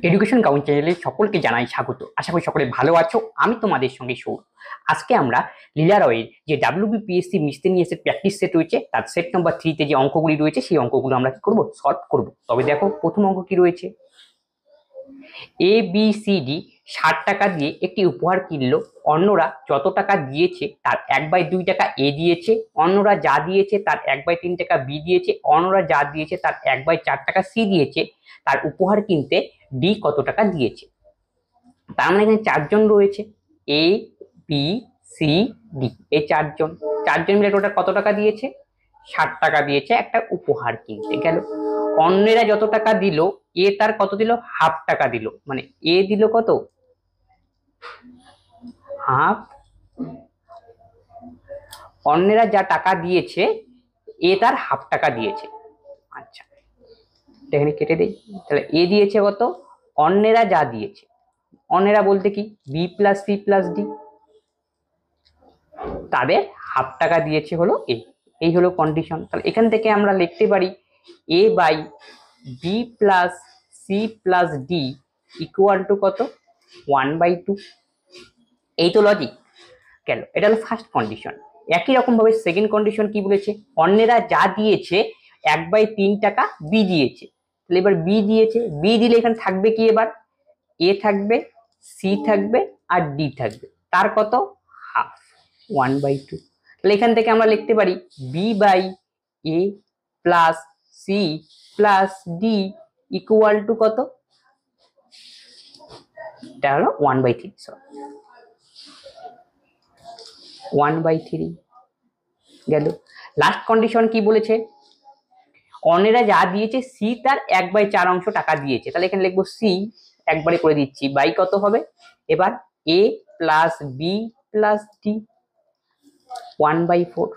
Education কাউন্সিলে সকলকে জানাই স্বাগত। আশা করি সকলে ভালো আছো। আমি তোমাদের সঙ্গে সৌরভ। আজকে আমরা লীলা রয়ের যে WBPSC মিসসেলিনিয়াসের প্র্যাকটিস সেট রয়েছে তার সেট নাম্বার 3 তে যে অঙ্কগুলি রয়েছে সেই অঙ্কগুলো আমরা কি করব, সলভ করব। তবে দেখো প্রথম অঙ্ক কি রয়েছে, ABCD 60 টাকা দিয়ে একটি উপহার কিনলো। অন্যরা যত টাকা দিয়েছে তার 1/2 টাকা এ দিয়েছে, অন্যরা যা দিয়েছে তার 1/3 টাকা বি দিয়েছে, অন্যরা যা দিয়েছে তার 1/4 টাকা সি দিয়েছে। তার উপহার কিনতে ডি কত টাকা দিয়েছে। তার মানে এখানে চারজন রয়েছে, এ বি সি ডি, এই চারজন মিলে টোটাল কত টাকা দিয়েছে, 60 টাকা দিয়েছে একটা উপহার কিনতে গেল। অন্যেরা যত টাকা দিল, এ তার কত দিল, হাফ টাকা দিল, মানে এ দিল কত, হাফ। অন্যেরা যা টাকা দিয়েছে এ তার হাফ টাকা দিয়েছে। আচ্ছা, এখানে কেটে দেই। তাহলে এ দিয়েছে কত, অন্যেরা যা দিয়েছে, অন্যেরা বলতে কি B plus C plus D, তাদের হাফ টাকা দিয়েছে হলো এ। এই হলো কন্ডিশন। তাহলে এখান থেকে আমরা লিখতে পারি A by B plus C plus D equal to কত, 1/2। এই তো লজিক গেল। এটা হলো ফার্স্ট কন্ডিশন। একই রকম ভাবে সেকেন্ড কন্ডিশন কি বলেছে, অন্যেরা যা দিয়েছে 1/3 টাকা বি দিয়েছে। তাহলে এবার বি দিয়েছে, বি দিলে এখানে থাকবে কি, এবার এ থাকবে, সি থাকবে আর ডি থাকবে, তার কত, হাফ, 1/2। তাহলে এখান থেকে আমরা লিখতে পারি B by A plus C plus D equal to কত, এটা হলো 1/3, 1/3 গেল। লাস্ট কন্ডিশন কি বলেছে, অন্যেরা যা দিয়েছে সি তার 1/4 অংশ টাকা দিয়েছে। তাহলে এখানে লিখবো সি, একবারে করে দিচ্ছি, বাই কত হবে এবার A plus B plus D 1/4।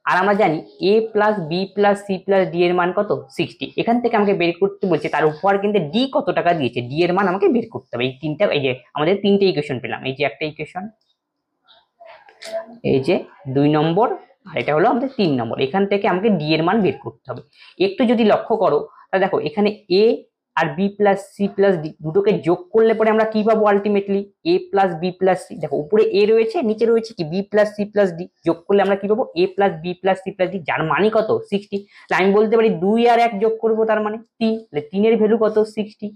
আর আমরা জানি A plus B plus C plus D এর মান কত, 60। এখান থেকে আমাকে বের করতে বলছে তার উপহার কিন্তু ডি কত টাকা দিয়েছে, ডি এর মান আমাকে বের করতে হবে। এই তিনটা, এই যে আমাদের তিনটে ইকুয়েশন পেলাম, এই যে একটা ইকুয়েশন, এই যে 2 নম্বর, আর এটা হলো আমাদের 3 নম্বর। এখান থেকে আমাকে ডি এর মান বের করতে হবে। একটু যদি লক্ষ্য করো তাহলে দেখো এখানে এ আর B plus C plus D দুটোকে যোগ করলে পরে আমরা কি পাবো, ultimately A plus B plus C. দেখো উপরে এ রয়েছে, নিচে রয়েছে কি B plus C plus D, যোগ করলে আমরা কি পাবো, A plus B plus C plus D, যার মানে কত, 60। তাহলে আমি বলতে পারি 2 আর 1 যোগ করবো, তার মানে 3। তাহলে 3 এর ভ্যালু কত, 60।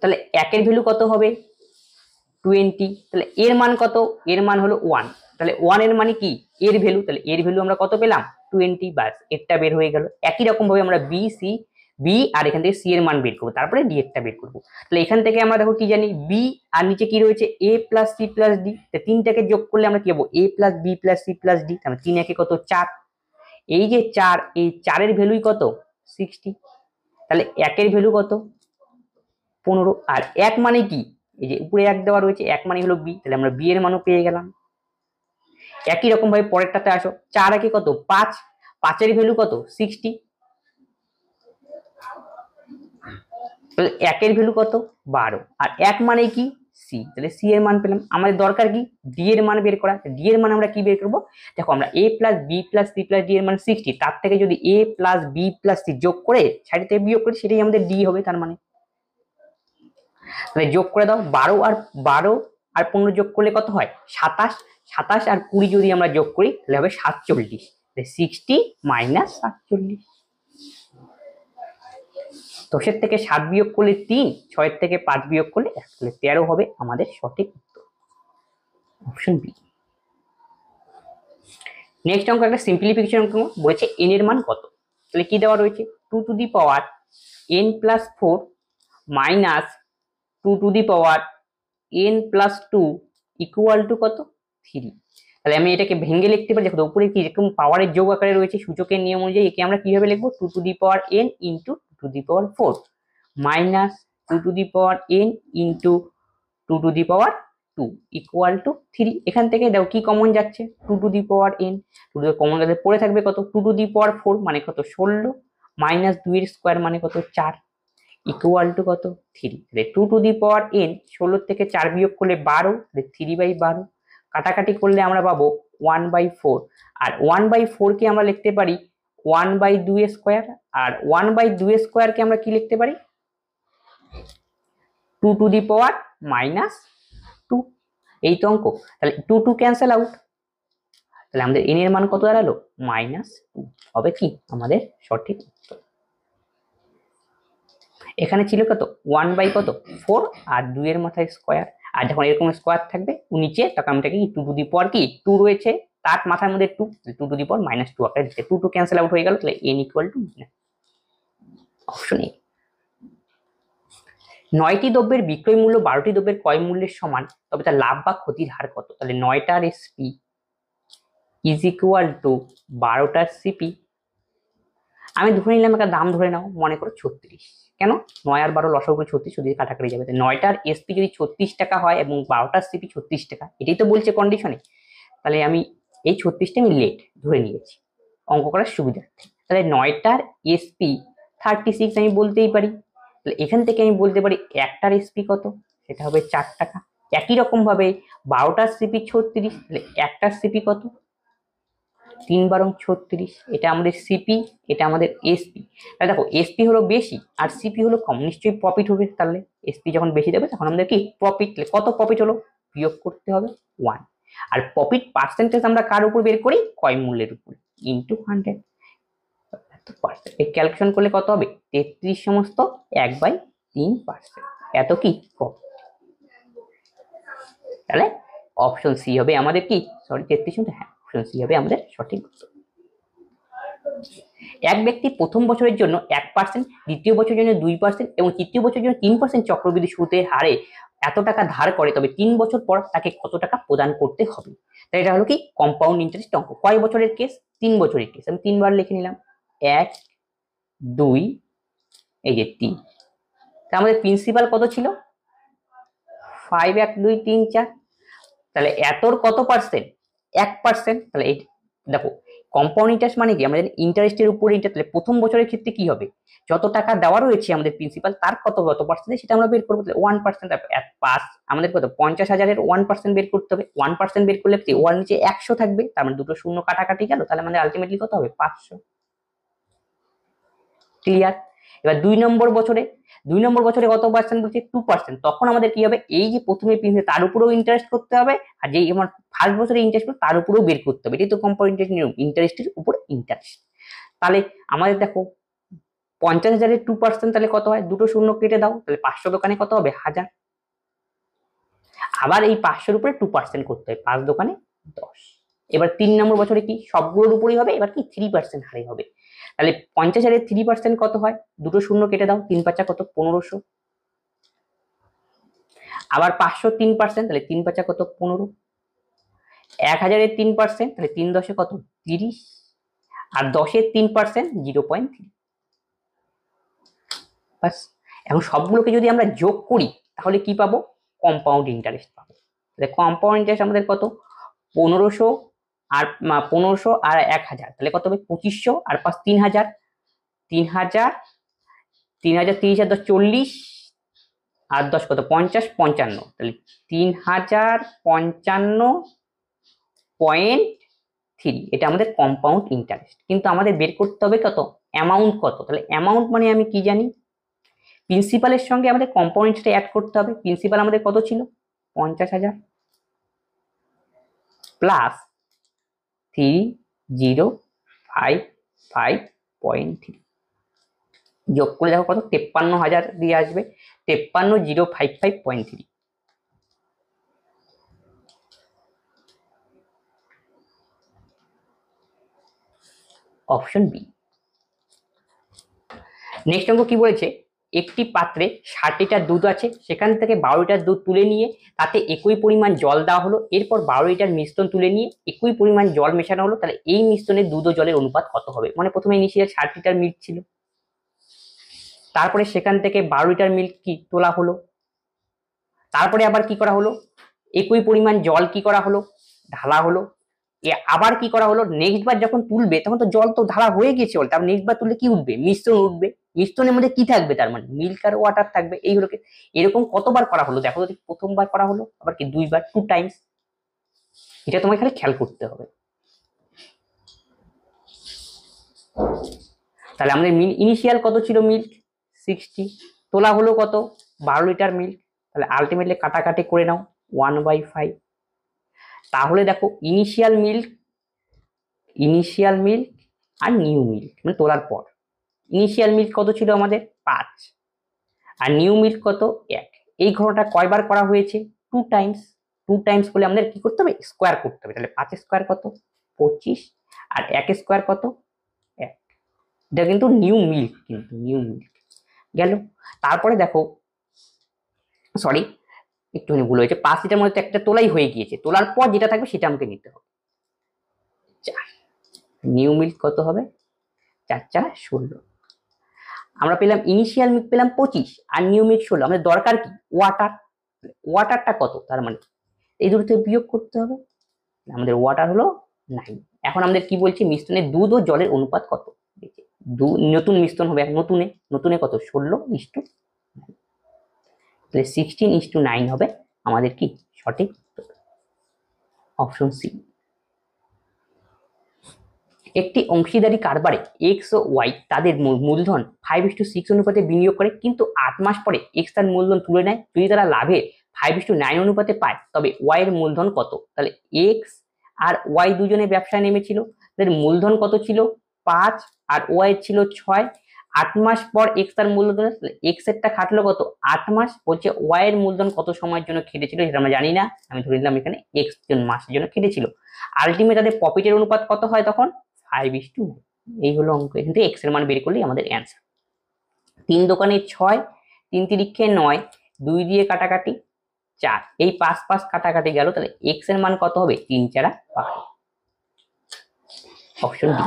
তাহলে 1 এর ভ্যালু কত হবে, 20। তাহলে এর মান কত, এর মান হলো 1। তাহলে 1 এর মানে কি, এর ভ্যালু। তাহলে এর ভ্যালু আমরা কত পেলাম, 20। বাস, এরটা বের হয়ে গেল। একই রকম ভাবে আমরা বি সি, বি আর এখান থেকে সি এর মান বের করবো, তারপরে ডি এরটা বের করবো। তাহলে এখান থেকে আমরা দেখো কি জানি, বি আর নিচে কি রয়েছে, A plus C plus D. তিনটাকে যোগ করলে আমরা কি পাবো, A plus B plus C plus D. তাহলে 3 একে কত, 4। এই যে 4, এই 4 এর ভ্যালুই কত, 60। তাহলে 1 এর ভ্যালু কত, 15। আর 1 মানে কি, এই যে উপরে 1 দেওয়া রয়েছে, 1 মানে হলো বি। তাহলে আমরা বি এর মানও পেয়ে গেলাম। একই রকম ভাবে পরেরটাতে আসো, 4 একে কত, 5, 5 এর ভ্যালু কত, 60। তাহলে 1 এর ভ্যালু কত, 12। আর 1 মানে কি, সি। তাহলে সি এর মান পেলাম। আমাদের দরকার কি, ডি এর মান বের করা। ডি এর মান আমরা কি বের করবো, দেখো আমরা A plus B plus C plus D এর মান 60, তার থেকে যদি A plus B plus C যোগ করে সাইড থেকে বিয়োগ করি, সেটাই আমাদের ডি হবে। তার মানে তাহলে যোগ করে দাও, 12 আর 15 যোগ করলে কত হয়, 27। 27 আর 20 যদি আমরা যোগ করি তাহলে হবে 47। 60 মাইনাস 47। 10 থেকে 7 বিয়োগ করলে 3, 6 থেকে 5 বিয়োগ করলে 1, তাহলে 13 হবে আমাদের সঠিক উত্তর, অপশন বি। নেক্সট অঙ্ক একটা সিম্পলিফিকেশন অঙ্ক বলেছে, n এর মান কত। তাহলে কি দেওয়া রয়েছে, 2 to the power n plus 4 minus 2 to the power n plus 2 equal to কত, 3। তাহলে আমি এটাকে ভেঙে লিখতে পারি। দেখো উপরে কি এরকম পাওয়ারের যোগ আকারে রয়েছে, সূচকের নিয়ম অনুযায়ী একে আমরা কিভাবে লিখবো, 2 to the power n into 2 to the power 4 minus 2 to the power n into 2 to the power 2 equal to 3। এখান থেকে দেখো কি কমন যাচ্ছে, 2 to the power n, 2 to common গেলে পড়ে থাকবে কত, 2 টু দি পাওয়ার 4 মানে কত, 16 মাইনাস 2 এর স্কোয়ার মানে কত, 4 ইকুয়াল টু কত, 3। 2 টু দি পাওয়ার n, 16 থেকে 4 বিয়োগ করলে 12, 3/12। কাটাকাটি করলে আমরা পাবো 1/4। আর 1/4 কে আমরা লিখতে পারি 1/2 স্কোয়ার, আর 1/2 আমরা কি লিখতে পারি 2 টু দি পাওয়ার -2। এই তো অঙ্ক। তাহলে 2 ক্যান্সেল আউট, তাহলে আমাদের n এর মান কত দাঁড়ালো -2 হবে কি আমাদের সঠিক উত্তর। এখানে ছিল কত 1/4 আর 2 এর মাথায় স্কয়ার, আর যখন এরকম স্কয়ার থাকবে নিচে তখন আমাদেরকে কি 2 টু দি পাওয়ার কি 2 রয়েছে তার মাথার মধ্যে 2 2 টু দি পাওয়ার -2 আকারে লিখতে 2 ক্যান্সেল আউট হয়ে গেল। তাহলে n equal to option A. 9টি দ্রব্যের বিক্রয় মূল্য 12টি দ্রব্যের ক্রয় মূল্যের সমান, তবে তার লাভ বা ক্ষতির হার কত? তাহলে 9টার এসপি ইজ ইকুয়াল টু 12টার সিপি। আমি ধরে নিলাম একটা দাম ধরে নাও, মনে করো 36। কেন 9 আর 12 লসাগু করে 36 যদি কাটাকাটি যাবে, 9টার এসপি যদি 36 টাকা হয় এবং 12টার সিপি 36 টাকা, এটাই তো বলছে কন্ডিশনে। তাহলে আমি এই 36টা আমি লেট ধরে নিয়েছি অঙ্ক করার সুবিধার্থে। তাহলে 9টার এসপি 36 আমি বলতেই পারি। তাহলে এখান থেকে আমি বলতে পারি একটার এসপি কত, সেটা হবে 4 টাকা। একই রকম ভাবে 12টার সিপি 36, তাহলে একটার সিপি কত 3 বারং 36, এটা আমাদের সিপি, এটা আমাদের এসপি। তাহলে দেখো এসপি হলো বেশি আর সিপি হলো কম, নিশ্চয়ই প্রফিট হবে। তাহলে এসপি যখন বেশি দেবে তখন আমাদের কি প্রফিট, কত প্রফিট হলো বিয়োগ করতে হবে 1। আর প্রফিট পার্সেন্টেজ আমরা কার উপর বের করি ক্রয় মূল্যের উপর ইনটু 100। এই ক্যালকুলেশন করলে কত হবে 33 সমস্ত 1/3%। এত কি প্রফিট। তাহলে অপশন সি হবে আমাদের কি সরি 33, হ্যাঁ অপশন সি হবে আমাদের সঠিক উত্তর। এক ব্যক্তি প্রথম বছরের জন্য 1%, দ্বিতীয় বছরের জন্য 2% এবং তৃতীয় বছরের জন্য 3% চক্রবৃদ্ধি সুদের হারে এত টাকা ধার করে, তবে 3 বছর পর তাকে কত টাকা প্রদান করতে হবে? তাই এটা হলো কি কম্পাউন্ড ইন্টারেস্ট অঙ্ক। কয় বছরের কেস 3 বছরের কেস। আমি 3 বার লিখে নিলাম 1 2 এই যে 3। আমাদের প্রিন্সিপাল কত ছিল 5 1 2 3 4। তাহলে এতর কত পার্সেন্ট 1%। তাহলে এই দেখো কম্পাউন্ড ইন্টারেস্ট মানে কি আমাদের ইন্টারেস্টের উপর ইন্টারেস্ট। তাহলে প্রথম বছরের ক্ষেত্রে কি হবে যত টাকা দেওয়া রয়েছে আমাদের প্রিন্সিপাল তার কত পার্সেন্ট সেটা আমরা বের করবো। তাহলে 1%। পাস আমাদের কত 50,000-এর 1% বের করতে হবে। 1% বের করলে কি ওয়ার নিচে 100 থাকবে, তার মানে দুটো শূন্য কাটাকাটি গেল, তাহলে আমাদের আলটিমেটলি কত হবে 500। ক্লিয়ার। এবার 2 নম্বর বছরে কত পার্সেন্ট বলছে 2%। তখন আমাদের কি হবে এই যে প্রথমে প্রিন্সিপাল তার উপরেও ইন্টারেস্ট করতে হবে, আর যেই আমার ফার্স্ট বছরে ইন্টারেস্ট তার উপরেও বের করতে হবে। এটাই তো কম্পাউন্ড ইন্টারেস্ট নিয়ম, ইন্টারেস্টের উপর ইন্টারেস্ট। তাহলে আমাদের দেখো 50,000-এর 2% তাহলে কত হয়, দুটো শূন্য কেটে দাও, তাহলে 500 দোকানে কত হবে 1000। আবার এই 500-এর উপরে 2% করতে হয়, 5 দোকানে 10। এবার 3 নম্বর বছরে কি সবগুলোর উপরেই হবে, এবার কি 3% হারে হবে। তাহলে 50,000-এর 3% কত হয়, দুটো শূন্য কেটে দাও, 3 5 কত 1500। আবার 500 3%, তাহলে 3 5 কত 15। 1000-এর 3%, তাহলে 3 10 কত 30। আর 10-এর 3% 0.3। বাস। এখন সবগুলোকে যদি আমরা যোগ করি তাহলে কি পাবো কম্পাউন্ড ইন্টারেস্ট পাবো। তাহলে কম্পাউন্ড ইন্টারেস্ট আমাদের কত 1500 আর 1500 আর 1000, তাহলে কত হবে 2500 আর 5 3000 3000 3000 30 আর 10 40 আর 10 কত 50 55। তাহলে 3055.3 এটা আমাদের কম্পাউন্ড ইন্টারেস্ট। কিন্তু আমাদের বের করতে হবে কত অ্যামাউন্ট কত। তাহলে অ্যামাউন্ট মানে আমি কি জানি প্রিন্সিপালের সঙ্গে আমাদের কম্পাউন্ড ইন্টারেস্ট অ্যাড করতে হবে। প্রিন্সিপাল আমাদের কত ছিল 50,000 প্লাস 3055.3 যোগ করে দেখো কত 53,000 দিয়ে আসবে 53,055.3। Option B. নেক্সট অঙ্ক কি বলেছে একটি পাত্রে 60 লিটার দুধ আছে, সেখান থেকে 12 লিটার দুধ তুলে নিয়ে তাতে একই পরিমাণ জল দেওয়া হলো, এরপর 12 লিটার মিশ্রণ তুলে নিয়ে একই পরিমাণ জল মেশানো হলো, তাহলে এই মিশ্রণে দুধ ও জলের অনুপাত কত হবে। মানে প্রথমে ইনিশিয়াল 60 লিটার মিল্ক ছিল, তারপরে সেখান থেকে 12 লিটার মিল্ক কি তোলা হলো, তারপরে আবার কি করা হলো একই পরিমাণ জল কি করা হলো ঢালা হলো, আবার কি করা হলো নেক্সট বার যখন তুলবে তখন তো জল তো ঢালা হয়ে গেছে, তারপর নেক্সট বার তুললে কি উঠবে মিশ্রণ উঠবে, মিশ্রণের মধ্যে কি থাকবে তার মানে মিল্ক আর ওয়াটার থাকবে। এই হলো এরকম কতবার করা হলো দেখো তো, প্রথমবার করা হলো আবার কি 2 বার 2 টাইমস। এটা তোমাকে খালি খেয়াল করতে হবে। তাহলে আমাদের ইনিশিয়াল কত ছিল মিল্ক 60, তোলা হলো কত 12 লিটার মিল্ক। তাহলে আলটিমেটলি কাটাকাটি করে নাও 1/5। তাহলে দেখো ইনিশিয়াল মিল্ক আর নিউ মিল্ক মানে তোলার পর ইনিশিয়াল মিল্ক কত ছিল আমাদের 5 আর নিউ মিল্ক কত 1। এই ঘটনাটা কয়বার করা হয়েছে 2 টাইমস। 2 টাইমস বলে আমাদের কি করতে হবে স্কোয়ার করতে হবে। তাহলে 5 স্কোয়ার কত 25 আর 1 স্কোয়ার কত 1। এটা কিন্তু নিউ মিল্ক গেল। তারপরে দেখো সরি একটুখানি ভুল হয়েছে, 5 লিটার মধ্যে একটা তোলাই হয়ে গিয়েছে, তোলার পর যেটা থাকবে সেটা আমাকে নিতে হবে। নিউ মিল্ক কত হবে 4 4 16। আমরা পেলাম ইনিশিয়াল মিল্ক পেলাম 25 আর নিউ মিল্ক 16। আমাদের দরকার কি ওয়াটারটা কত, তার মানে এই দুটো থেকে বিয়োগ করতে হবে। আমাদের ওয়াটার হলো 9। এখন আমাদের কি বলছি মিশ্রণে দুধ ও জলের অনুপাত কত। নতুন মিশ্রণ হবে নতুনে কত 16:9। তাহলে 16:9 হবে আমাদের কি সঠিক অপশন সি। একটি অংশীদারি কারবারে এক্স ও ওয়াই তাদের মূলধন 5:6 অনুপাতে বিনিয়োগ করে, কিন্তু 8 মাস পরে এক্স তার মূলধন তুলে নেয়। যদি তারা লাভে 5:9 অনুপাতে পায় তবে ওয়াই এর মূলধন কত। তাহলে এক্স আর ওয়াই দুজনে ব্যবসায় নেমেছিল, তাদের মূলধন কত ছিল 5 আর ওয়াই ছিল 6। 8 মাস পর এক্স তার মূলধন, এক্স এরটা খাটলো কত 8 মাস, বলছে ওয়াই এর মূলধন কত সময়ের জন্য খেটেছিল সেটা আমরা জানি না, আমি ধরে নিলাম এখানে এক্স জন মাসের জন্য খেটেছিল। আলটিমেট তাদের প্রফিটের অনুপাত কত হয় তখন 5:9। এই হলো অঙ্ক। এখান থেকে এক্স এর মান বের করলেই আমাদের অ্যান্সার। 3 দোকানে 6, 3 তিরিক্ষে 9, 2 দিয়ে কাটাকাটি 4, এই 5 5 কাটাকাটি গেল। তাহলে এক্স এর মান কত হবে 3 4 12। Option D.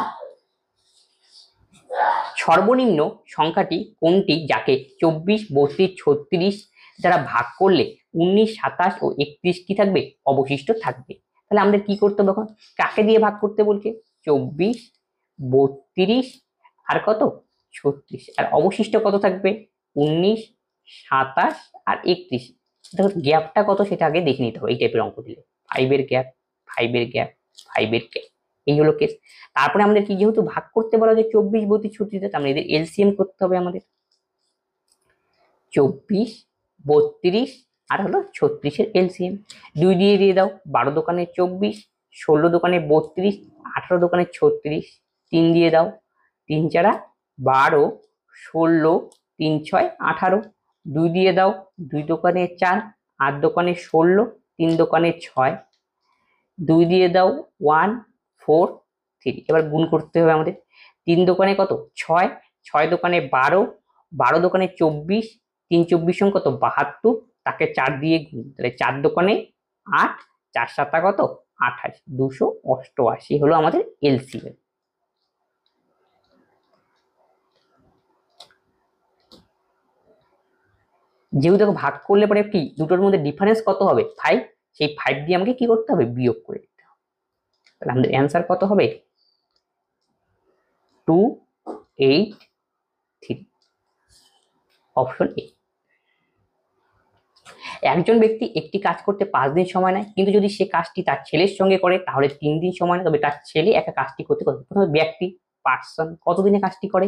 সর্বনিম্ন সংখ্যাটি কোনটি যাকে 24 32 36 দ্বারা ভাগ করলে 19 27 ও 31 কি থাকবে অবশিষ্ট থাকবে। তাহলে আমাদের কি করতে হবে, এখন কাকে দিয়ে ভাগ করতে বলছে 24 32 আর কত 36, আর অবশিষ্ট কত থাকবে 19 27 আর 31। দেখো গ্যাপটা কত সেটা আগে দেখে নিতে হবে। এই টাইপের অঙ্ক দিলে 5 এর গ্যাপ 5 এর গ্যাপ 5 এর গ্যাপ, এই হলো কেস। তারপরে আমাদের কি যেহেতু ভাগ করতে বলা হয়েছে 24 32 36, তার মানে এদের এলসিএম করতে হবে আমাদের। 24 32 আর হলো 36 এর এলসিএম 2 দিয়ে দাও। 12 দোকানে 24, 16 দোকানে 32, 18 দোকানে 36, 3 দিয়ে দাও। 3 4 12, 16, 3 6 18, 2 দিয়ে দাও। 2 দোকানে 4, 8 দোকানে 16, 3 দোকানে 6, 2 দিয়ে দাও 1 4 3। এবার গুণ করতে হবে আমাদের। 3 দোকানে কত 6, 6 দোকানে 12, 12 দোকানে 24, 3 24 কত 72, তাকে 4 দিয়ে গুণ। তাহলে 4 দোকানে 8, 4 7 কত 28, 288 হলো আমাদের এলসিএম। যেহেতু দেখো ভাগ করলে পরে কি দুটোর মধ্যে ডিফারেন্স কত হবে 5, সেই 5 দিয়ে আমাকে কি করতে হবে বিয়োগ করে দিতে হবে। তাহলে আমাদের অ্যান্সার কত হবে 283, অপশন এ। একজন ব্যক্তি একটি কাজ করতে 5 দিন সময় নেয়, কিন্তু যদি সে কাজটি তার ছেলের সঙ্গে করে তাহলে 3 দিন সময় নেয়। তবে তার ছেলে একা কাজটি করতে কত, প্রথমে ব্যক্তি পার্সন কত দিনে কাজটি করে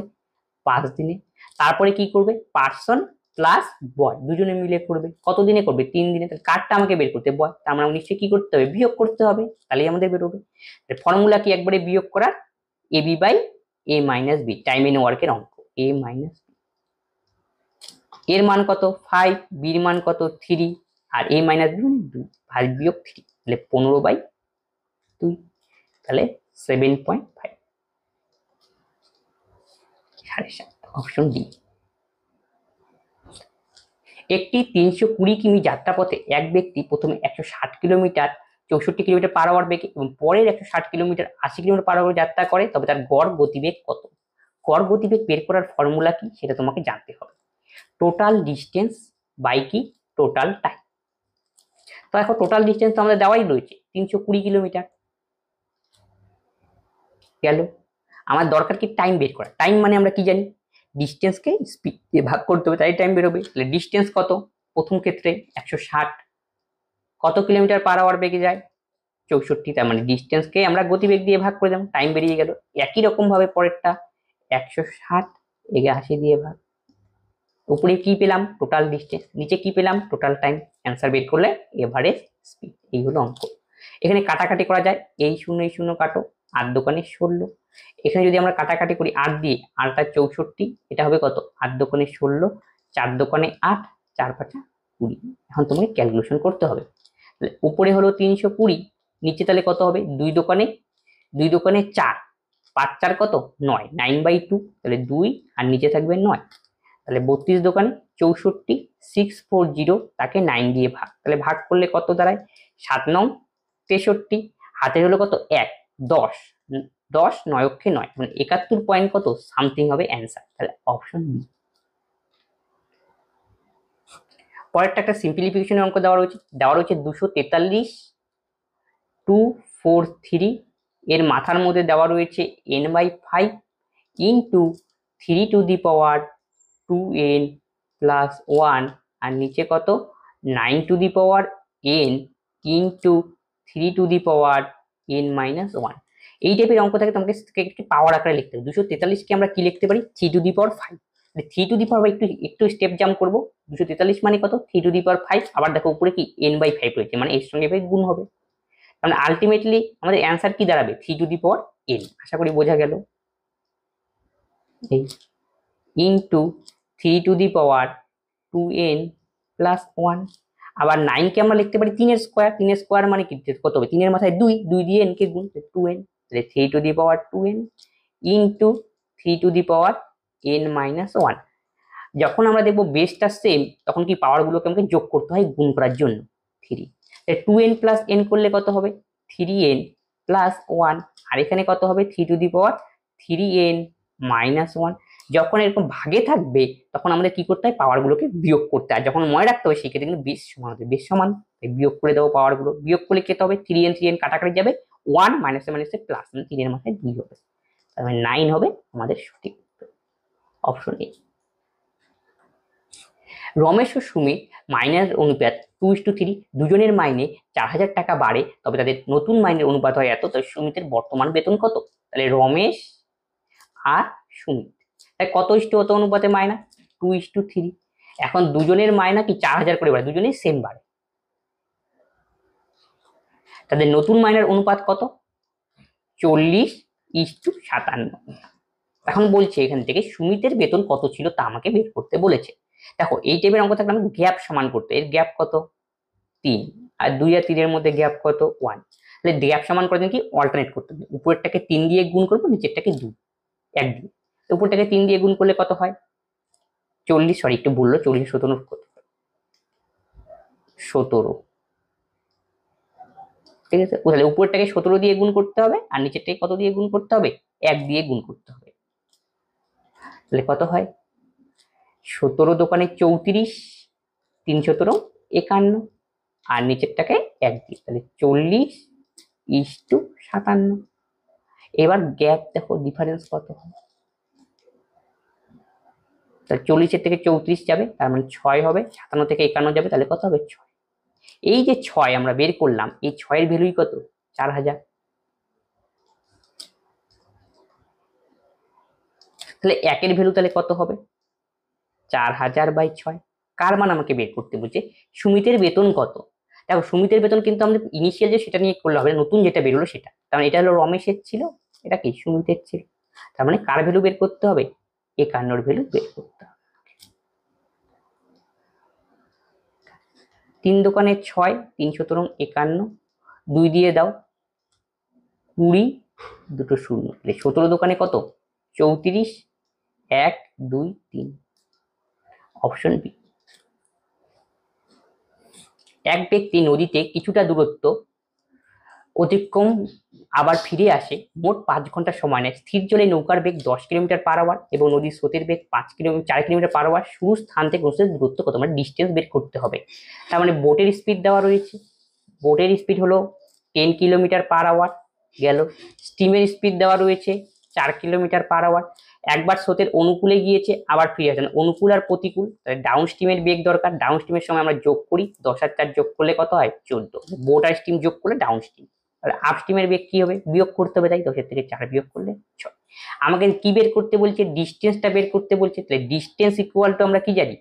5 দিনে। তারপরে কি করবে পার্সন প্লাস বয় দুজনে মিলে করবে, কত দিনে করবে 3 দিনে। তাহলে কারটা আমাকে বের করতে বয়, তার মানে নিশ্চয়ই কি করতে হবে বিয়োগ করতে হবে, তাহলেই আমাদের বেরোবে। ফর্মুলা কি একবারে বিয়োগ করার AB by A minus B, time and ওয়ার্কের অঙ্ক। এ মাইনাস এর মান কত 5, বির মান কত 3 আর এ মাইনাস বি 2, 5 বিয়োগ 3 তাহলে 15/2, তাহলে 7.5, 7.5, অপশন ডি। একটি 320 কিমি যাত্রাপথে এক ব্যক্তি প্রথমে 160 কিলোমিটার 64 কিলোমিটার পার আওয়ার বেগে এবং পরের 160 কিলোমিটার 80 কিলোমিটার পার আওয়ার যাত্রা করে, তবে তার গড় গতিবেগ কত। গড় গতিবেগ বের করার ফর্মুলা কি সেটা তোমাকে জানতে হবে। টোটাল ডিস্টেন্স বাই কি টোটাল টাইম। তো এখন টোটাল ডিস্টেন্স তো আমাদের দেওয়াই রয়েছে 320 কিলোমিটার গেল। আমার দরকার কি টাইম বের করা। টাইম মানে আমরা কি জানি ডিস্টেন্সকে স্পিড দিয়ে ভাগ করতে হবে তাই টাইম বেরোবে। তাহলে ডিস্টেন্স কত প্রথম ক্ষেত্রে 160, কত কিলোমিটার পার আওয়ার বেগে যায় 64, তার মানে ডিস্টেন্সকে আমরা গতিবেগ দিয়ে ভাগ করে দিলাম, টাইম বেরিয়ে গেল। একই রকম ভাবে পরেরটা 160 এগে 80 দিয়ে ভাগ। উপরে কি পেলাম? Total distance. নিচে কি পেলাম? Total time. অ্যান্সার বের করলে এভারেজ স্পিড। এই হলো অঙ্ক। এখানে কাটাকাটি করা যায়, এই শূন্য কাটো, 8 দোকানে 16। এখানে যদি আমরা কাটাকাটি করি 8 দিয়ে, 8 আর 64, এটা হবে কত? 8 দোকানে 16, 4 দোকানে 8, 4 5 20। এখন তোমাকে ক্যালকুলেশন করতে হবে। তাহলে উপরে হলো 320, নিচে তাহলে কত হবে? 2 দোকানে 4, 5 4 কত? 9, 9/2, তাহলে 2 আর নিচে থাকবে 9। তাহলে 32 দোকানে 64, 640, তাকে 9 দিয়ে ভাগ। তাহলে ভাগ করলে কত দাঁড়ায়? 7 9 63, হাতে হলো কত? 1 10, 10 9 অক্ষে 9, মানে 71 পয়েন্ট কত সামথিং হবে অ্যান্সার। তাহলে অপশন বি। পরেরটা একটা সিম্পলিফিকেশনের অঙ্ক দেওয়া রয়েছে 243 243, এর মাথার মধ্যে দেওয়া রয়েছে n/5 into 3 two the power 2n plus 1, আর নিচে কত? 9 two the power n into 3 two the power n minus 1। এই টাইপের অঙ্ক থাকে তোমাকে একটি পাওয়ার আকারে লিখতে হবে। 243 কে আমরা কি লিখতে পারি? 3 two the power 5। 3 two the পাওয়ার একটু স্টেপ জাম্প করবো। 243 মানে কত? 3 টু দি পাওয়ার 5। আবার দেখো উপরে কি n/5 রয়েছে, মানে এর সঙ্গে গুণ হবে। তাহলে আলটিমেটলি আমাদের অ্যান্সার কি দাঁড়াবে? 3 টু দি পাওয়ার n। আশা করি বোঝা গেল। এই into 3 two the power 2n plus 1। আবার 9 কে আমরা লিখতে পারি 3 এর স্কোয়ার। 3 এর স্কোয়ার মানে কি? কত হবে? 3 এর মাথায় 2, 2 দিয়ে n কে গুণ, 2n। তাহলে 3 two the power 2n into 3 two the power n minus 1। যখন আমরা দেখবো বেসটা সেম, তখন কি পাওয়ার গুলোকে আমাকে যোগ করতে হয় গুণ করার জন্য। 3 2n প্লাস n করলে কত হবে? 3n plus 1। আর এখানে কত হবে? 3 two the power 3n minus 1। যখন এরকম ভাগে থাকবে তখন আমাদের কি করতে হয়? পাওয়ার গুলোকে বিয়োগ করতে হয়। যখন মনে রাখতে হবে সেক্ষেত্রে কিন্তু বেস সমান হবে। বেস সমান বিয়োগ করে দেবো পাওয়ার গুলো। বিয়োগ করলে কেটে হবে 3n কাটাকাটি যাবে, 1 মাইনাসে মাইনাসে প্লাস, মানে 3 এর মাথায় 2 হবে। তার মানে 9 হবে আমাদের সঠিক অপশন এ। রমেশ ও সুমিত মাইনের অনুপাত 2:3, দুজনের মাইনে 4000 টাকা বাড়ে, তবে তাদের নতুন মাইনের অনুপাত হয় এত। তো সুমিতের বর্তমান বেতন কত? তাহলে রমেশ আর সুমিত কত কত অনুপাতে মাইনা? 2:3। এখন দুজনের মাইনা কি 4000 করে বাড়ে, দুজনেই সেম বাড়ে। তাদের নতুন মাইনের অনুপাত কত? 40:57। এখন বলছে এখান থেকে সুমিতের বেতন কত ছিল তা আমাকে বের করতে বলেছে। দেখো এই টাইপের অঙ্ক থাকলে আমি গ্যাপ সমান করতে, এর গ্যাপ কত? 3, আর 2 আর 3 এর মধ্যে গ্যাপ কত? 1। তাহলে গ্যাপ সমান করে কি অল্টারনেট করতে হবে। উপরেরটাকে 3 দিয়ে গুণ করবো, নিচেরটাকে 2 1 দিয়ে। উপরটাকে 3 দিয়ে গুণ করলে কত হয়? 40, সরি একটু বললো 40 17 17, ঠিক আছে। তাহলে উপরটাকে 17 দিয়ে গুণ করতে হবে, আর নিচেরটাকে কত দিয়ে গুণ করতে হবে? 1 দিয়ে গুণ করতে হবে। তাহলে কত হয়? 17 দোকানে 34, 3 17 51, আর নিচেরটাকে 1 দিয়ে, তাহলে 40:57। এবার গ্যাপ দেখো ডিফারেন্স কত হয়। তাহলে 40 থেকে 34 যাবে, তার মানে 6 হবে। 57 থেকে 51 যাবে, তাহলে কত হবে? 6। এই যে 6 আমরা বের করলাম, এই 6 এর ভ্যালুই কত? 4000। তাহলে 1 এর ভ্যালু তাহলে কত হবে? 4000/6। কার মান আমাকে বের করতে বলছে? সুমিতের বেতন কত। দেখো সুমিতের বেতন কিন্তু আমাদের ইনিশিয়াল যে সেটা নিয়ে করলে হবে, নতুন যেটা বেরোলো সেটা। কারণ এটা হলো রমেশের ছিল, এটা কি সুমিতের ছিল। তার মানে কার ভ্যালু বের করতে হবে? 51 এর ভ্যালু বের করতে হবে। 3 দোকানে 6, 3 17 51, 2 দিয়ে দাও 20, 2 0। 17 দোকানে কত? 34, 1 2 3, অপশন বি। এক ব্যক্তি নদীতে কিছুটা দূরত্ব অতিক্রম আবার ফিরে আসে, মোট 5 ঘন্টা সময় নেয়। স্থির জলে নৌকার বেগ 10 কিলোমিটার/আওয়ার এবং নদীর স্রোতের বেগ 4 কিলোমিটার/আওয়ার। শুরু স্থান থেকে গন্তব্যের দূরত্ব কত? মানে ডিস্টেন্স বের করতে হবে। তার মানে বোটের স্পিড দেওয়া রয়েছে, বোটের স্পিড হলো 10 কিলোমিটার/আওয়ার গেল। স্টিমের স্পিড দেওয়া রয়েছে 4 কিলোমিটার/আওয়ার। একবার স্রোতের অনুকূলে গিয়েছে, আবার ফিরে আসে। অনুকূল আর প্রতিকূল, ডাউন স্টিমের বেগ দরকার। ডাউন স্টিমের সময় আমরা যোগ করি, 10 আর 4 যোগ করলে কত হয়? 14। বোট আর স্টিম যোগ করলে ডাউন স্টিম। তাহলে আপস্ট্রিমের বেগ কি হবে, বিয়োগ করতে হবে, তাই 10-এর থেকে 4 বিয়োগ করলে 6। আমাকে কি বের করতে বলছে, ডিস্টেন্সটা বের করতে বলছে। তাহলে ডিস্টেন্স ইকুয়াল টু আমরা কি জানি,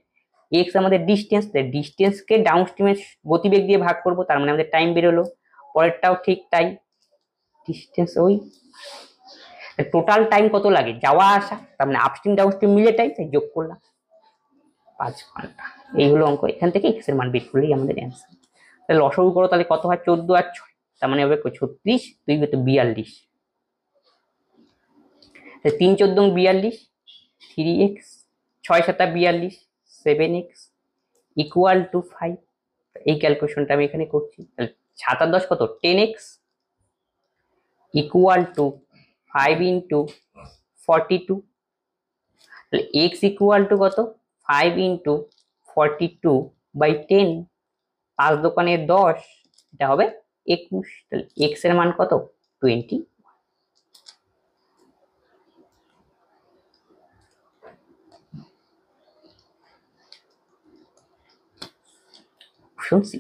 এক্স আমাদের ডিস্টেন্স, ডিস্টেন্সকে ডাউনস্ট্রিমের গতিবেগ দিয়ে ভাগ করব, তার মানে আমাদের টাইম বেরোলো। পরেরটাও ঠিক তাই, ডিস্টেন্স ওই টোটাল টাইম কত লাগে যাওয়া আসা, তার মানে আপস্ট্রিম ডাউনস্ট্রিম মিলে তাই যোগ করলাম 5 ঘন্টা। এই হলো অঙ্ক, এখান থেকে এক্স এর মান বের করলেই আমাদের অ্যান্সার। তাহলে লসাগু করো, তাহলে কত হয়, 14 আর 6, তার মানে হবে 36, 2 কত 42, 3 14 42, 3x, 6 7 42, 7x ইকুয়াল টু 5। এই ক্যালকুলেশনটা আমি এখানে করছি। তাহলে 7 আর 10 কত, 10x ইকুয়াল টু 5 ইন্টু 42। তাহলে x ইকুয়াল টু কত, 5 ইন্টু 42 বাই 10, 5 দোকানে 10, এটা হবে 21। তাহলে x এর মান কত, 20। শুনছি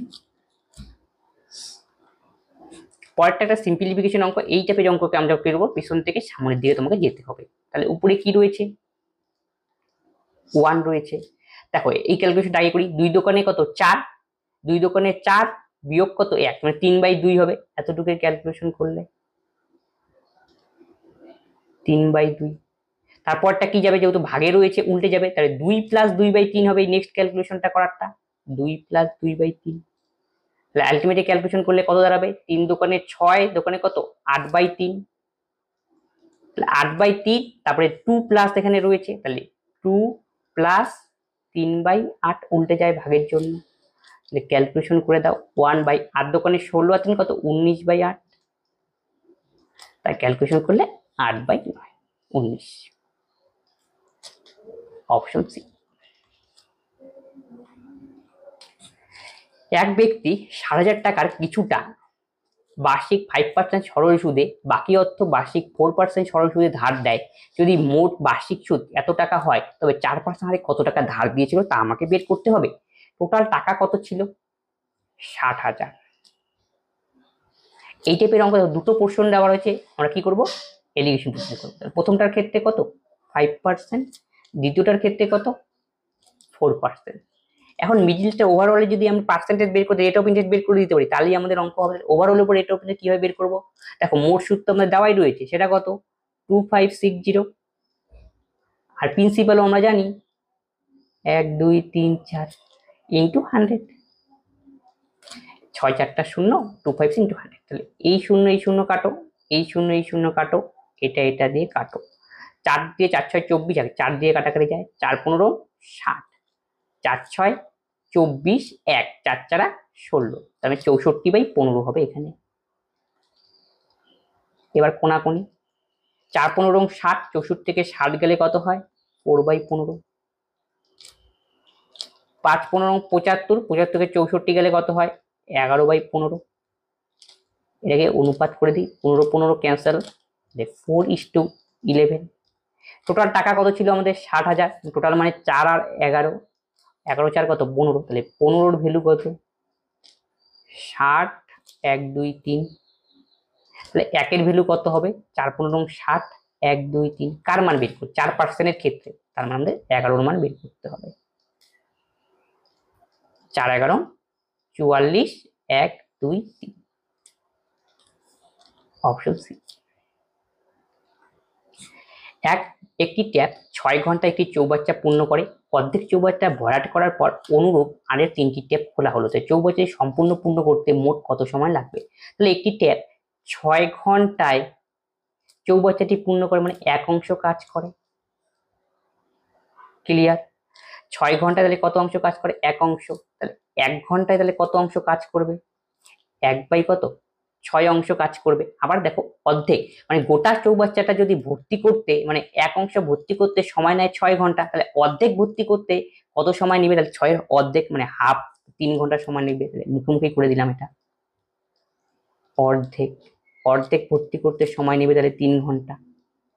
পরেরটা একটা সিম্পলিফিকেশন অঙ্ক। এই টাইপের অঙ্ককে আমরা করবো পিছন থেকে সামনের দিকে তোমাকে যেতে হবে। তাহলে উপরে কি রয়েছে, 1 রয়েছে। দেখো এই ক্যালকুলেশনটা আগে করি, 2 দোকানে কত 4, 2 দোকানে 4 বিয়োগ কত 1, মানে 3/2 হবে। এতটুকুর ক্যালকুলেশন করলে 3/2। তারপরটা কি যাবে, যেহেতু ভাগে রয়েছে উল্টে যাবে, তাহলে 2 + 2/3 হবে নেক্সট ক্যালকুলেশনটা করারটা, 2 + 2/3। তাহলে আলটিমেটলি ক্যালকুলেশন করলে কত দাঁড়াবে, 3 দোকানে 6, দোকানে কত 8/3, 8/3, তারপরে 2 প্লাস এখানে রয়েছে, তাহলে 2 প্লাস 3/8 উল্টে যায় ভাগের জন্য। তাহলে ক্যালকুলেশন করে দাও, 1/8 দোকানে 16 আর 3 কত 19/8, তাই ক্যালকুলেশন করলে 8/9, 19, অপশন সি। এক ব্যক্তি 7,000 টাকার কিছুটা বার্ষিক 5% সরল সুদে, বাকি অর্থ বার্ষিক 4% সরল সুদে ধার দেয়। যদি মোট বার্ষিক সুদ এত টাকা হয়, তবে 4% হারে কত টাকা ধার দিয়েছিল তা আমাকে বের করতে হবে। টোটাল টাকা কত ছিল, 60,000। এই টাইপের অঙ্ক দুটো পোর্শন দেওয়া রয়েছে, আমরা কি করব, এলিগেশন প্রশ্ন করব। প্রথমটার ক্ষেত্রে কত 5%, দ্বিতীয়টার ক্ষেত্রে কত 4%। এখন মিডিলটা ওভারঅলে যদি আমি পার্সেন্টেজ বের করে রেট অফ ইন্টারেস্ট বের করে দিতে পারি, তাহলেই আমাদের অঙ্ক হবে। ওভারঅলের উপর রেট অফ ইন্টারেস্ট কিভাবে বের করব, দেখো মোট সুদ তো আমাদের দেওয়াই রয়েছে, সেটা কত 2560, আর প্রিন্সিপালও আমরা জানি 1 2 3 4 ইন্টু 100, 6 4 0, 25 ইন্টু 100। তাহলে এই শূন্য এই শূন্য কাটো, এই শূন্য এই শূন্য কাটো, এটা এটা দিয়ে কাটো, 4 দিয়ে 4 6 24, আগে 4 দিয়ে কাটাকাটি যায়, 4 15 60, 4 6 24, 1 4 4 16, তাহলে 64/15 হবে এখানে। এবার কোনাকুনি, 4 15 60, 64 থেকে 60 গেলে কত হয় 4/15, 5 15 75, 75 থেকে 64 গেলে কত হয় 11/15। এটাকে অনুপাত করে দিই, 15 15 ক্যান্সেল, 4:11। টোটাল টাকা কত ছিল আমাদের 60,000, টোটাল মানে 4 আর 11, 11 4 কত 15, তাহলে 15-র ভ্যালু কত 60, 1 2 3। তাহলে 1 এর ভ্যালু কত হবে 4 15 60, 1 2 3, কার মান বের করব 4% ক্ষেত্রে, তার মানে আমাদের 11-র মান বের করতে হবে। 4 11 44, 1 2 3, অপশন সি। একটি ট্যাপ 6 ঘন্টা একটি চৌবাচ্চা পূর্ণ করে, অর্ধেক চৌবাচ্চা ভরাট করার পর অনুরূপ আরের 3টি ট্যাপ খোলা হলো। তাই চৌবাচ্চাটি সম্পূর্ণ পূর্ণ করতে মোট কত সময় লাগবে। তাহলে একটি ট্যাপ 6 ঘন্টায় চৌবাচ্চাটি পূর্ণ করে, মানে 1 অংশ কাজ করে। ক্লিয়ার, 6 ঘন্টায় তাহলে কত অংশ কাজ করে 1 অংশ, তাহলে 1 ঘন্টায় তাহলে কত অংশ কাজ করবে 1 বাই কত 6 অংশ কাজ করবে। আবার দেখো অর্ধেক, মানে গোটা চৌবাচ্চাটা যদি ভর্তি করতে, মানে 1 অংশ ভর্তি করতে সময় নেয় 6 ঘন্টা, তাহলে অর্ধেক ভর্তি করতে কত সময় নেবে, তাহলে 6 এর অর্ধেক মানে হাফ, 3 ঘন্টা সময় নেবে। মুখোমুখি করে দিলাম এটা, অর্ধেক, অর্ধেক ভর্তি করতে সময় নেবে তাহলে 3 ঘন্টা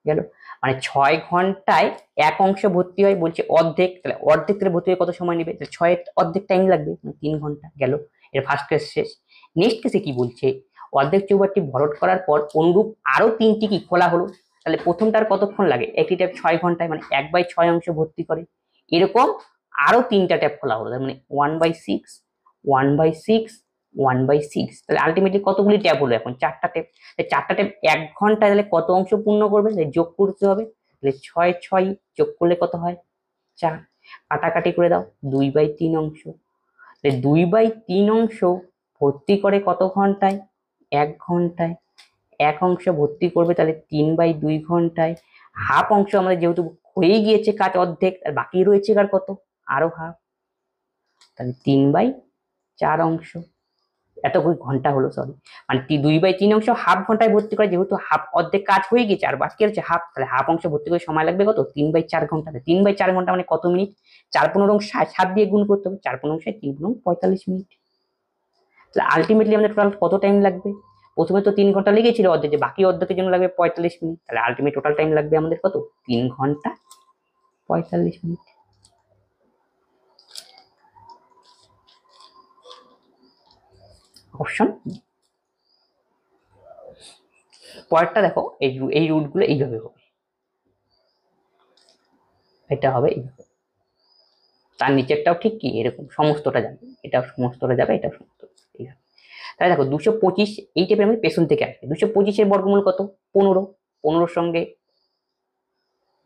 গেল। মানে 6 ঘন্টায় 1 অংশ ভর্তি হয়, বলছে অর্ধেক, তাহলে অর্ধেক থেকে ভর্তি হয়ে কত সময় নেবে, তাহলে 6 এর অর্ধেক টাইম লাগবে, 3 ঘন্টা গেল। এর ফার্স্ট কেস শেষ। নেক্সট কেসে কি বলছে, অর্ধেক চৌবাচ্চাটি ভরট করার পর অনুরূপ আরো 3টি কি খোলা হলো, তাহলে প্রথমটার কতক্ষণ লাগে? একটি ট্যাপ 6 ঘন্টায়, মানে 1/6 অংশ ভর্তি করে। এরকম আরো 3টা ট্যাপ খোলা হলো, তার মানে 1/6 1/6 1/6, তাহলে আলটিমেটলি কতগুলি ট্যাপ হলো? এখন 4টা ট্যাপ। 4টা ট্যাপ 1 ঘন্টায় তাহলে কত অংশ পূর্ণ করবে? যোগ করতে হবে, তাহলে 6 6 যোগ করলে কত হয়? 4। কাটাকাটি করে দাও, 2/3 অংশ। 2/3 অংশ ভর্তি করে কত ঘন্টায়? 1 ঘন্টায়। 1 অংশ ভর্তি করবে তাহলে 3/2 ঘন্টায়। হাফ অংশ আমাদের যেহেতু হয়ে গিয়েছে কাজ অর্ধেক, আর বাকি রয়েছে আর কত? আরো হাফ, তাহলে 3/4 অংশ। এত ঘন্টা হলো, সরি, মানে 2/3 অংশ হাফ ঘন্টায় ভর্তি করে, যেহেতু হাফ অর্ধেক কাজ হয়ে গেছে আর বাকি আছে হাফ, তাহলে হাফ অংশ ভর্তি করে সময় লাগবে কত? 3/4 ঘন্টা। 3/4 ঘন্টা মানে কত মিনিট? 4/15 7 দিয়ে গুণ করতে হবে, 4/15 3/15 45 মিনিট। তাহলে আলটিমেটলি আমাদের টোটাল কত টাইম লাগবে? প্রথমে তো 3 ঘন্টা লেগেছিল অর্ধেকে, বাকি অর্ধেকের জন্য লাগবে 45 মিনিট, তাহলে আলটিমেট টোটাল টাইম লাগবে আমাদের কত? 3 ঘন্টা 45 মিনিট। অপশন পরেরটা দেখো, এই রুটগুলো এইভাবে হবে, এটা হবে এইভাবে, তার নিচেরটাও ঠিক কি এরকম সমস্তটা যাবে, এটাও সমস্তটা যাবে, এটাও সমস্ত এইভাবে। তাহলে দেখো 225 এই টাইপের আমি পেছন থেকে আসবে। 225 বর্গমূল কত? 15। 15 সঙ্গে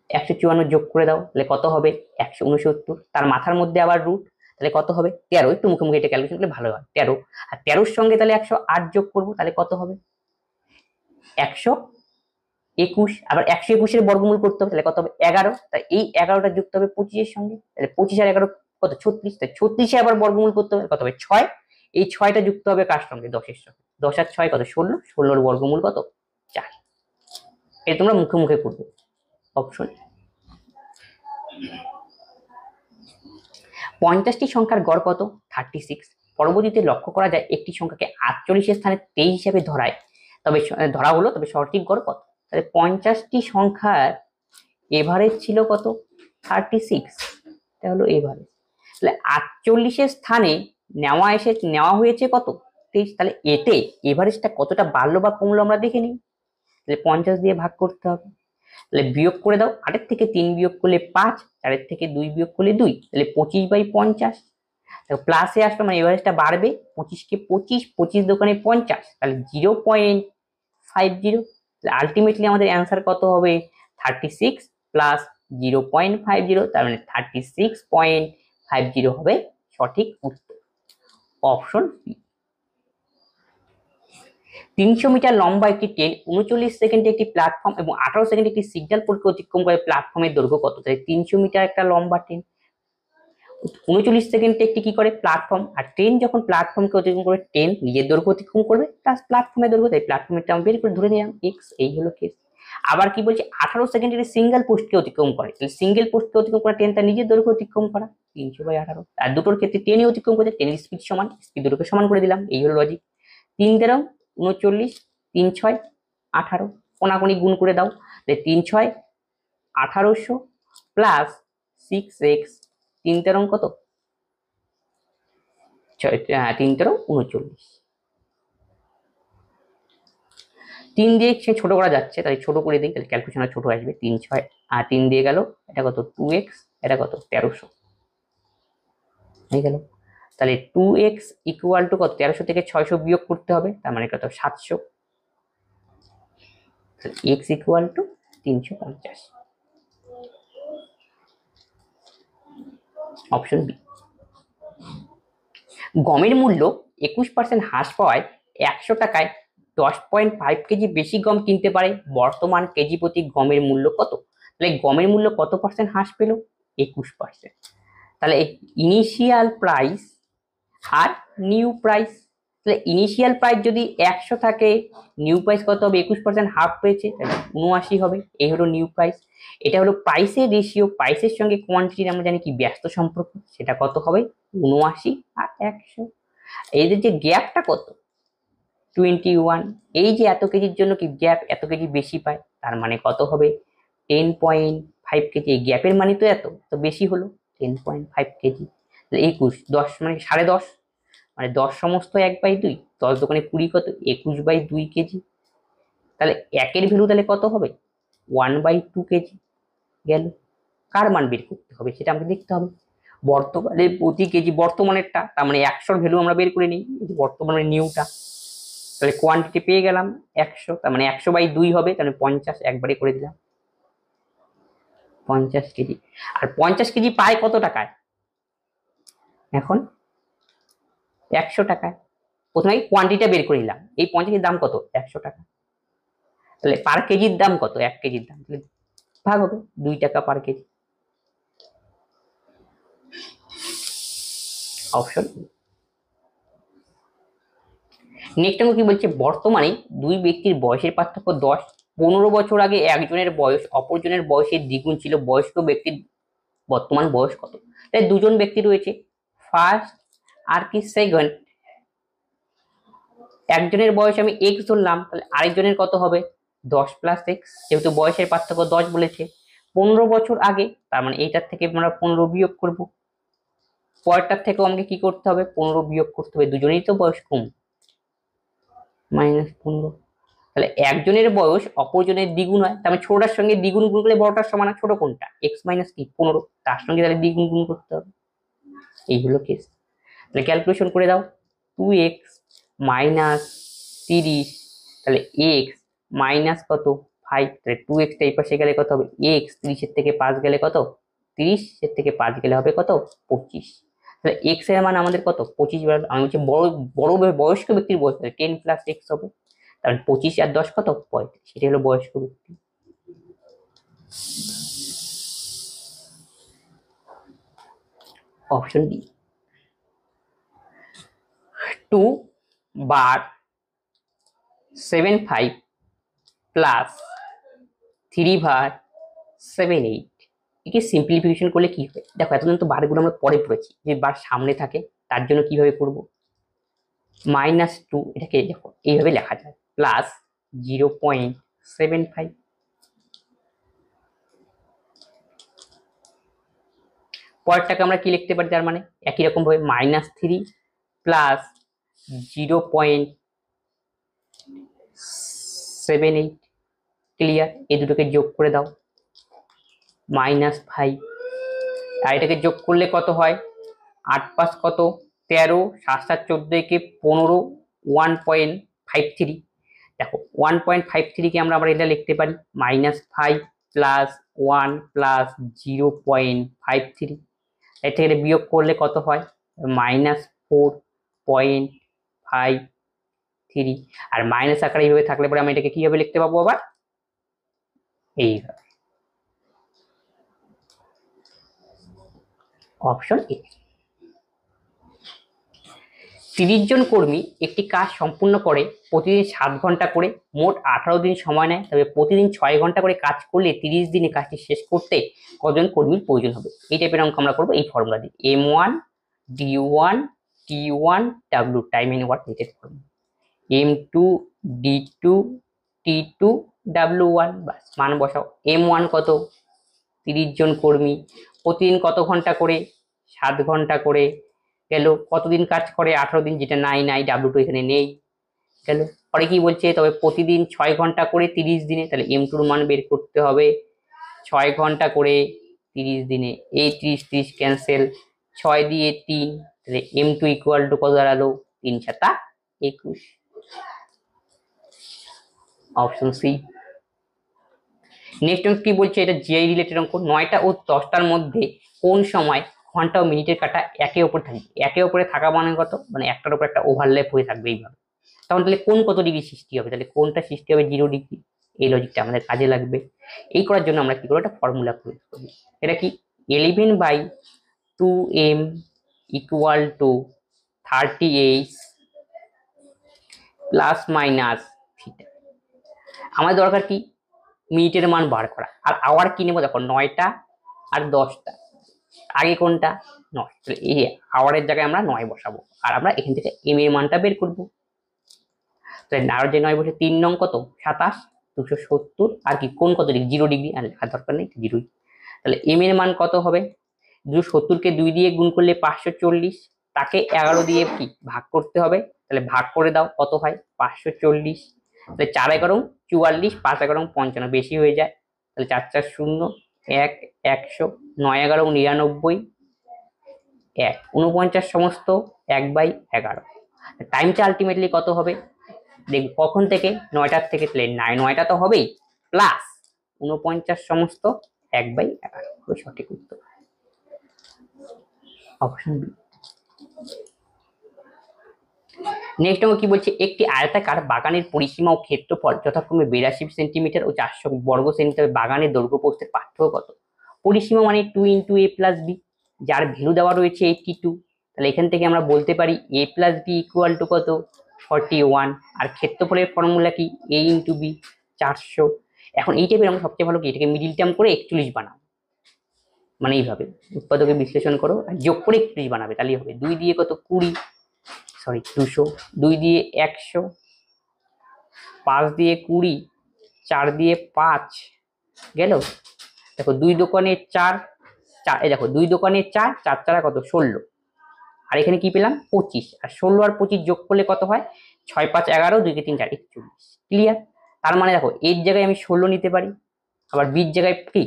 154 যোগ করে দাও, তাহলে কত হবে? 169। তার মাথার মধ্যে আবার রুট, তাহলে কত হবে? 13। একটু মুখে মুখে এটা ক্যালকুলেশন করলে ভালো হয়। 13, আর 13 সঙ্গে তাহলে 108 যোগ করবো, তাহলে কত হবে? 121। আবার 121 বর্গমূল করতে হবে, তাহলে কত হবে? 11। তাই এই 11টা যুক্ত হবে 25 সঙ্গে, তাহলে 25 আর 11 কত? 36। তাই 36 আবার বর্গমূল করতে হবে, কত হবে? 6। এই 6টা যুক্ত হবে কার সঙ্গে? 10 সঙ্গে। 10 আর 6 কত? 16। 16 বর্গমূল কত? 4। এটা তোমরা মুখে মুখে করবে। অপশন 50টি সংখ্যার গড় কত? 36। পরবর্তীতে লক্ষ্য করা যায় একটি সংখ্যাকে 48 এর স্থানে 23 হিসেবে ধরা হলো, তবে সঠিক গড় কত? তাহলে 50টি সংখ্যার এভারেজ ছিল কত? 36, এটা হলো এভারেজ। তাহলে 48 এর স্থানে নেওয়া হয়েছে কত? 23। তাহলে এতে এভারেজটা কতটা বাড়লো বা কমলো আমরা দেখে নিই। তাহলে 50 দিয়ে ভাগ করতে হবে, তাহলে বিয়োগ করে দাও, 8 থেকে 3 বিয়োগ করলে 5, 4 থেকে 2 বিয়োগ করলে 2, তাহলে 25/50। প্লাসে আসলো মানে এভারেজটা বাড়বে, 25 কে 25, 25 দোকানে 50, তাহলে 0.50। আলটিমেটলি আমাদের অ্যান্সার কত হবে? 36 প্লাস 0.50, তার মানে 36.50 হবে সঠিক উত্তর। Option B. 300 মিটার লম্বা একটি ট্রেন 39 সেকেন্ডে একটি প্ল্যাটফর্ম এবং 18 সেকেন্ডে একটি সিগন্যাল পরীক্ষা অতিক্রম করে। প্ল্যাটফর্মের দৈর্ঘ্য কত? তাহলে 300 মিটার একটা লম্বা ট্রেন, 39 সেকেন্ডে একটি কি করে? প্ল্যাটফর্ম। আর ট্রেন যখন প্ল্যাটফর্মকে অতিক্রম করে, ট্রেন নিজের দৈর্ঘ্য অতিক্রম করবে প্লাস প্ল্যাটফর্মের দৈর্ঘ্য, তাই প্ল্যাটফর্মের টার্ম বের করে ধরে নিলাম x। এই হলো কেস। আবার কি বলছে? 18 সেকেন্ডের সিঙ্গেল পোস্টকে অতিক্রম করে, তাহলে সিঙ্গেল পোস্টকে অতিক্রম করা ট্রেন তার নিজের দৈর্ঘ্য অতিক্রম করা 300/18। আর দুটোর ক্ষেত্রে ট্রেনই অতিক্রম করছে, ট্রেনের স্পিড সমান, স্পিড দুটোকে সমান করে দিলাম। এই হলো লজিক। 3 13 39, 3 6 18, কোনাকুনি গুণ করে দাও, তাহলে 3 6 1800 প্লাস 6x, 3 13 কত? 3 13 39। 3 দিয়ে সে ছোট করা যাচ্ছে, তাই ছোট করে দিই, তাহলে ক্যালকুলেশন ছোট আসবে। 3 6 আর 3 দিয়ে গেল, এটা কত? 2x, এটা কত? 1300 হয়ে গেল। তাহলে 2x ইকুয়াল টু কত? 1300 থেকে 600 বিয়োগ করতে হবে, তার মানে কত? 700। তাহলে x equal to 350। Option B. গমের মূল্য 21% হ্রাস পাওয়ায় 100 টাকায় 10.5 কেজি বেশি গম কিনতে পারে। বর্তমান কেজি প্রতি গমের মূল্য কত? তাহলে গমের মূল্য কত পার্সেন্ট হ্রাস পেল? 21%। তাহলে ইনিশিয়াল প্রাইস আর নিউ প্রাইস, তাহলে ইনিশিয়াল প্রাইস যদি 100 থাকে, নিউ প্রাইস কত হবে? 21% হাফ পেয়েছে, তাহলে 79 হবে। এই হলো নিউ প্রাইস। এটা হলো প্রাইসের রেশিও, প্রাইসের সঙ্গে কোয়ান্টিটির আমরা জানি কি ব্যস্ত সম্পর্ক, সেটা কত হবে? 79 আর 100। এদের যে গ্যাপটা কত? 21। এই যে এত কেজির জন্য কি গ্যাপ এত কেজি বেশি পায়, তার মানে কত হবে? 10.5 কেজি। এই গ্যাপের মানে তো এত, তো বেশি হলো 10.5 কেজি। 21 10 মানে 10.5, মানে 10 সমস্ত 1/2, 10 দোকানে 20 কত, 21/2 কেজি। তাহলে একের ভ্যালু তাহলে কত হবে, 1/2 কেজি। গেল, কার মান বের করতে হবে সেটা আমাকে দেখতে হবে। বর্তমানে প্রতি কেজি বর্তমানেরটা, তার মানে 100 ভ্যালু আমরা বের করে নিই, বর্তমানে নিউটা। তাহলে কোয়ান্টিটি পেয়ে গেলাম 100, তার মানে 100/2 হবে, তাহলে 50 একবারে করে দিলাম 50 কেজি। আর 50 কেজি পায় কত টাকায়, এখন 100 টাকায়। প্রথমে কোয়ান্টিটিটা বের করে নিলাম, এই 50 কেজির দাম কত, 100 টাকা। তাহলে পার কেজির দাম কত, 1 কেজির দাম, তাহলে ভাগ হবে 2 টাকা পার কেজি। অপশন। নেক্সট কি বলছে, বর্তমানে দুই ব্যক্তির বয়সের পার্থক্য 10। 15 বছর আগে একজনের বয়স অপরজনের বয়সের দ্বিগুণ ছিল, বয়স্ক ব্যক্তির বর্তমান বয়স কত। তাই দুজন ব্যক্তি রয়েছে, ফার্স্ট আর কি সেকেন্ড। একজনের বয়স আমি এক্স ধরলাম, তাহলে আরেকজনের কত হবে 10 + x, যেহেতু বয়সের পার্থক্য 10 বলেছে। 15 বছর আগে, তার মানে এইটার থেকে আমরা 15 বিয়োগ করব, পরেরটার থেকেও আমাকে কি করতে হবে 15 বিয়োগ করতে হবে, দুজনেই তো বয়স কম, -15। তাহলে একজনের বয়স অপরজনের দ্বিগুণ হয়, তার মানে ছোটটার সঙ্গে দ্বিগুণ গুণ করলে বড়টার সমান, ছোট কোনটা, x - কি 15, তার সঙ্গে তাহলে দ্বিগুণ গুণ করতে হবে। এই হলো কেস। তাহলে ক্যালকুলেশন করে দাও, 2x - 30, তাহলে x মাইনাস কত 5, তাহলে 2x এই পাশে গেলে কত হবে x, 30 থেকে 5 গেলে কত, 30 থেকে 5 গেলে হবে কত 25। তাহলে x এর মান আমাদের কত 25 বার, আমি বলছি বড় বড় বয়স্ক ব্যক্তির বয়স 10 + x হবে, তাহলে 25 আর 10 কত 35, সেটা হলো বয়স্ক ব্যক্তি। Option D. 2/75 প্লাস 3/78, একে সিম্পলিফিকেশন করলে কি হয়, দেখো এতদিন তো বারগুলো আমরা পরে পড়েছি, যে বার সামনে থাকে তার জন্য কিভাবে করব, -2, এটাকে দেখো এইভাবে লেখা যায়, প্লাস 0.75। পরেরটাকে আমরা কি লিখতে পারি, তার মানে একই রকম ভাবে -3 প্লাস 0.78, ক্লিয়ার। এই দুটোকে যোগ করে দাও, -5, আর এটাকে যোগ করলে কত হয়, 8 × 5 কত 13, 7 × 7 14, কে 15, 1.53। দেখো 1.53 কে আমরা আবার এটা লিখতে পারি -5 প্লাস 1 প্লাস 0.53, এর থেকে বিয়োগ করলে কত হয় -4.53, আর মাইনাস আকারে এইভাবে থাকলে পরে আমি এটাকে কিভাবে লিখতে পাবো আবার এইভাবে। Option A. 30 জন কর্মী একটি কাজ সম্পূর্ণ করে প্রতিদিন 7 ঘন্টা করে, মোট 18 দিন সময় নেয়, তবে প্রতিদিন 6 ঘন্টা করে কাজ করলে 30 দিনে কাজটি শেষ করতে কজন কর্মীর প্রয়োজন হবে। এই টাইপের অঙ্ক আমরা করবো এই ফর্মুলা দিয়ে, M1 D1 T1 W, time in work knitted formula, M2 D2 T2 W1, বাস মান বসাও। M1 কত 30 জন কর্মী, প্রতিদিন কত ঘন্টা করে 7 ঘন্টা করে, গেল কতদিন কাজ করে 18 দিন, যেটা নাই W2 এখানে নেই, গেল। পরে কি বলছে, তবে প্রতিদিন 6 ঘন্টা করে 30 দিনে, তাহলে M2 মান বের করতে হবে, 6 ঘন্টা করে 30 দিনে, এই 30 ক্যান্সেল, 6 দিয়ে 3, তাহলে M2 ইকুয়াল টু কত দাঁড়ালো 3 × 7 = 21। Option C. নেক্সট কি বলছে, এটা জিআই রিলেটেড অঙ্ক, 9টা ও 10টার মধ্যে কোন সময় ঘন্টা ও মিনিটের কাঁটা একে অপরে থাকবে, একে অপরে থাকা মানে কত, মানে একটার উপর একটা ওভারল্যাপ হয়ে থাকবে এইভাবে, তখন তাহলে কোন কত ডিগ্রি সৃষ্টি হবে, তাহলে কোনটা সৃষ্টি হবে 0 ডিগ্রি। এই লজিকটা আমাদের কাজে লাগবে। এই করার জন্য আমরা কি করবো, একটা ফর্মুলা প্রয়োগ করবো, এটা কি 11/2m equal to 38 plus minus theta. আমাদের দরকার কি মিনিটের মান বার করা, আর আওয়ার কি নেবো, দেখো 9টা আর 10টা, আগে কোনটা 9, তাহলে এই আওয়ারের জায়গায় আমরা 9 বসাবো, আর আমরা এখান থেকে এম এর মানটা বের করবো। তাহলে আর যে 9 বসে 3 নং কত 27, 270, আর কি কোন কত ডিগ্রি 0 ডিগ্রি, আর লেখার দরকার নেই 0। তাহলে এম এর মান কত হবে, 270 কে 2 দিয়ে গুণ করলে 540, তাকে 11 দিয়ে কি ভাগ করতে হবে, তাহলে ভাগ করে দাও, কত হয় 540। তাহলে 4 11 44, 5 11 55, বেশি হয়ে যায়। তাহলে 4 4 0 1 100, 9 11 99, 1 49 সমস্ত 1/11। টাইমটা আলটিমেটলি কত হবে দেখব কখন থেকে, 9টার থেকে, তাহলে 9টা তো হবেই, প্লাস 49 সমস্ত 1/11, সঠিক উত্তর অপশন বি। নেক্সট আমরা কি বলছি, একটি আয়তাকার বাগানের পরিসীমা ও ক্ষেত্রফল যথাক্রমে 82 সেন্টিমিটার ও 400 বর্গ সেন্টিমিটার, বাগানের দৈর্ঘ্য প্রস্থের পার্থক্য কত? পরিসীমা মানে 2 × a + b, যার ভ্যালু দেওয়া রয়েছে 82। তাহলে এখান থেকে আমরা বলতে পারি a + b = কত, 41। আর ক্ষেত্রফলের ফর্মুলা কি, a × b, 400। এখন এই টাইপের আমরা সবচেয়ে ভালো কি, এটাকে মিডিল টার্ম করে 41 বানাও, মানে এইভাবে উৎপাদকে বিশ্লেষণ করো আর যোগ করে 41 বানাবে, তাহলেই হবে। 2 দিয়ে কত 20, সরি 200, 2 দিয়ে 100, 5 দিয়ে 20, 4 দিয়ে 5 গেল। দেখো 2 দোকানে 4, এই দেখো 2 দোকানে 4, 4 4 কত 16, আর এখানে কি পেলাম 25, আর 16 আর 25 যোগ করলে কত হয় 6 5 11, 2 কে 3 4 41। ক্লিয়ার? তার মানে দেখো এর জায়গায় আমি 16 নিতে পারি, আবার বির জায়গায় কি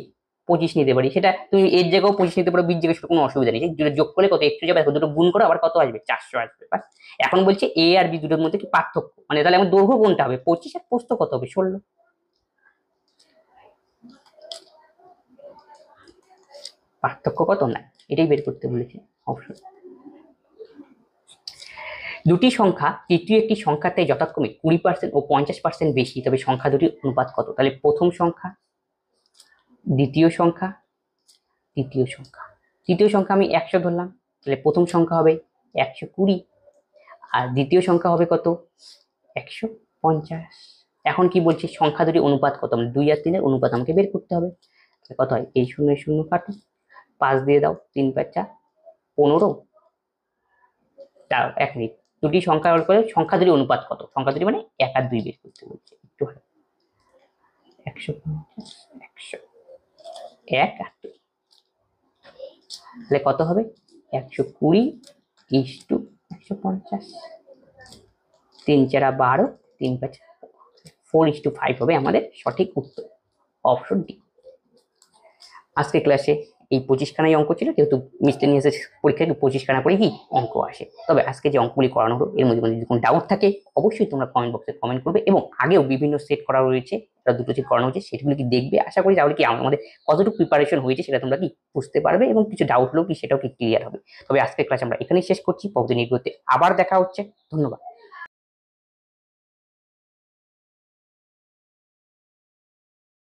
25 নিতে পারি। সেটা তুমি এর জায়গাও 25 নিতে পারো, বির জায়গায় সেটা কোনো অসুবিধা নেই। দুটো যোগ করলে কত 100 যাবে, দুটো গুণ করো আবার কত আসবে 400 আসবে। বাস। এখন বলছে এ আর বি দুটোর মধ্যে কি পার্থক্য, মানে তাহলে আমার দৈর্ঘ্য কোনটা হবে 25 আর প্রস্থ কত হবে 16। পার্থক্য কত না, এটাই বের করতে বলেছে অপশন। দুটি সংখ্যা তৃতীয় একটি সংখ্যার থেকে যথাক্রমে 20% ও 50% বেশি, তবে সংখ্যা দুটির অনুপাত কত? তাহলে প্রথম সংখ্যা, দ্বিতীয় সংখ্যা, তৃতীয় সংখ্যা। তৃতীয় সংখ্যা আমি 100 ধরলাম, তাহলে প্রথম সংখ্যা হবে 120, আর দ্বিতীয় সংখ্যা হবে কত 150। এখন কি বলছি, সংখ্যা দুটি অনুপাত কত, মানে 2 আর 3 এর অনুপাত আমাকে বের করতে হবে। কত হয়, এই 0 0 কাটো, 5 দিয়ে দাও, 3 5 4 15। তাও 1 মিনিট, দুটি সংখ্যা হল করে সংখ্যা দুটি অনুপাত কত, সংখ্যা দুটি মানে 1 আর 2 বের করতে বলছে। একটু 150 100 1 আর 2, তাহলে কত হবে 120 = 150, 3 4 12, 3 5 4:5 হবে আমাদের সঠিক উত্তর অপশন ডি। আজকে ক্লাসে এই 25খানাই অঙ্ক ছিল, যেহেতু মিসলেনিয়াস পরীক্ষায় 25খানা করে কি অঙ্ক আসে। তবে আজকে যে অঙ্কগুলি করানো হলো এর মধ্যে যদি কোনো ডাউট থাকে অবশ্যই তোমরা কমেন্ট বক্সে কমেন্ট করবে, এবং আগেও বিভিন্ন সেট করা রয়েছে, দুটো সেট করানো হয়েছে, সেগুলো কি দেখবে। আশা করি তাহলে কি আমাদের কতটুকু প্রিপারেশন হয়েছে সেটা তোমরা কি বুঝতে পারবে, এবং কিছু ডাউট হলেও কি সেটাও কি ক্লিয়ার হবে। তবে আজকের ক্লাস আমরা এখানেই শেষ করছি, পরবর্তী ভিডিওতে আবার দেখা হচ্ছে। ধন্যবাদ।